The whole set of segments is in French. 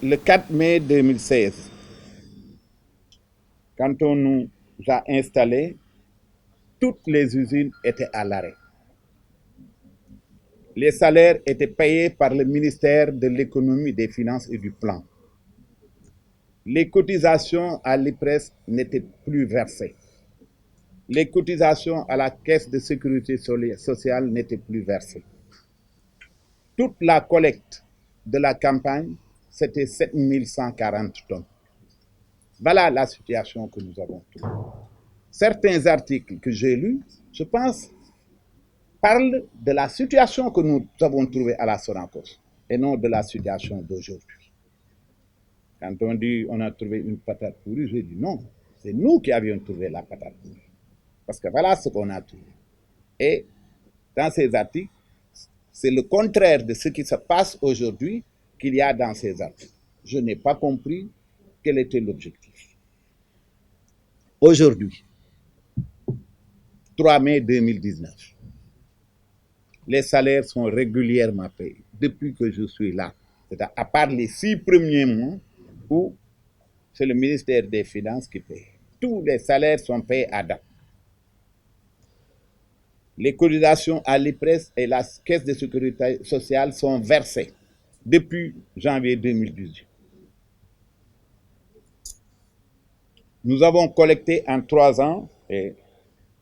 Le 4 mai 2016, quand on nous a installés, toutes les usines étaient à l'arrêt. Les salaires étaient payés par le ministère de l'économie, des finances et du plan. Les cotisations à l'IPRES n'étaient plus versées. Les cotisations à la caisse de sécurité sociale n'étaient plus versées. Toute la collecte de la campagne, c'était 7140 tonnes. Voilà la situation que nous avons trouvée. Certains articles que j'ai lus, je pense, parlent de la situation que nous avons trouvée à la Sonacos et non de la situation d'aujourd'hui. Quand on dit on a trouvé une patate pourrie, je dis non, c'est nous qui avions trouvé la patate pourrie. Parce que voilà ce qu'on a trouvé. Et dans ces articles, c'est le contraire de ce qui se passe aujourd'hui qu'il y a dans ces articles. Je n'ai pas compris quel était l'objectif. Aujourd'hui, 3 mai 2019, les salaires sont régulièrement payés depuis que je suis là. C'est-à-dire à part les 6 premiers mois où c'est le ministère des Finances qui paye. Tous les salaires sont payés à date. Les cotisations à l'IPRES et la caisse de sécurité sociale sont versées depuis janvier 2018. Nous avons collecté en 3 ans, et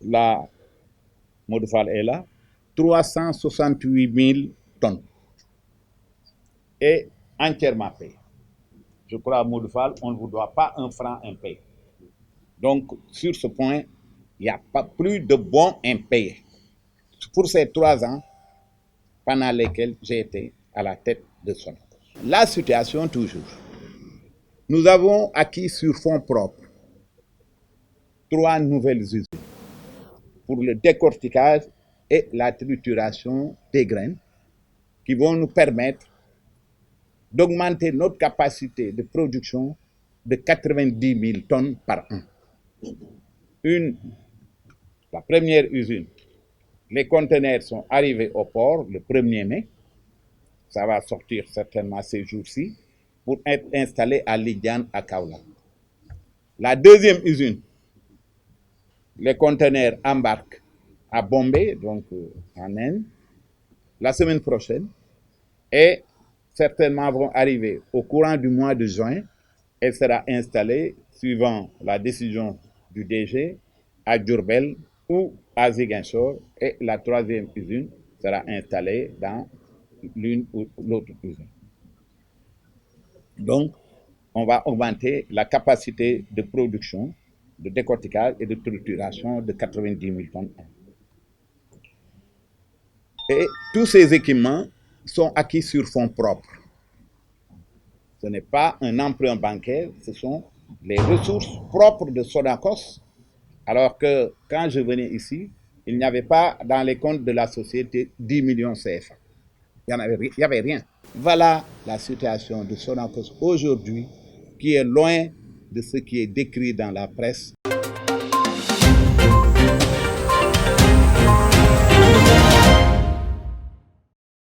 la Modufal est là, 368 000 tonnes et entièrement payé. Je crois à Modufal, on ne vous doit pas un franc impayé. Donc, sur ce point, il n'y a pas plus de bons impayés. Pour ces 3 ans pendant lesquels j'ai été à la tête de Sonacos. La situation toujours. Nous avons acquis sur fonds propres 3 nouvelles usines pour le décortiquage et la trituration des graines qui vont nous permettre d'augmenter notre capacité de production de 90 000 tonnes par an. La première usine, les conteneurs sont arrivés au port le 1er mai. Ça va sortir certainement ces jours-ci pour être installé à Lidjan, à Kaolack. La deuxième usine, les conteneurs embarquent à Bombay, donc en Inde, la semaine prochaine, et certainement vont arriver au courant du mois de juin. Elle sera installée, suivant la décision du DG, à Diourbel ou à Ziguinchor, et la troisième usine sera installée dans l'une ou l'autre usine. Donc, on va augmenter la capacité de production, de décortiquage et de trituration de 90 000 tonnes. Et tous ces équipements sont acquis sur fonds propres. Ce n'est pas un emprunt bancaire, ce sont les ressources propres de Sonacos. Alors que quand je venais ici, il n'y avait pas dans les comptes de la société 10 millions CFA. Il n'y avait rien. Voilà la situation de Sonacos aujourd'hui, qui est loin de ce qui est décrit dans la presse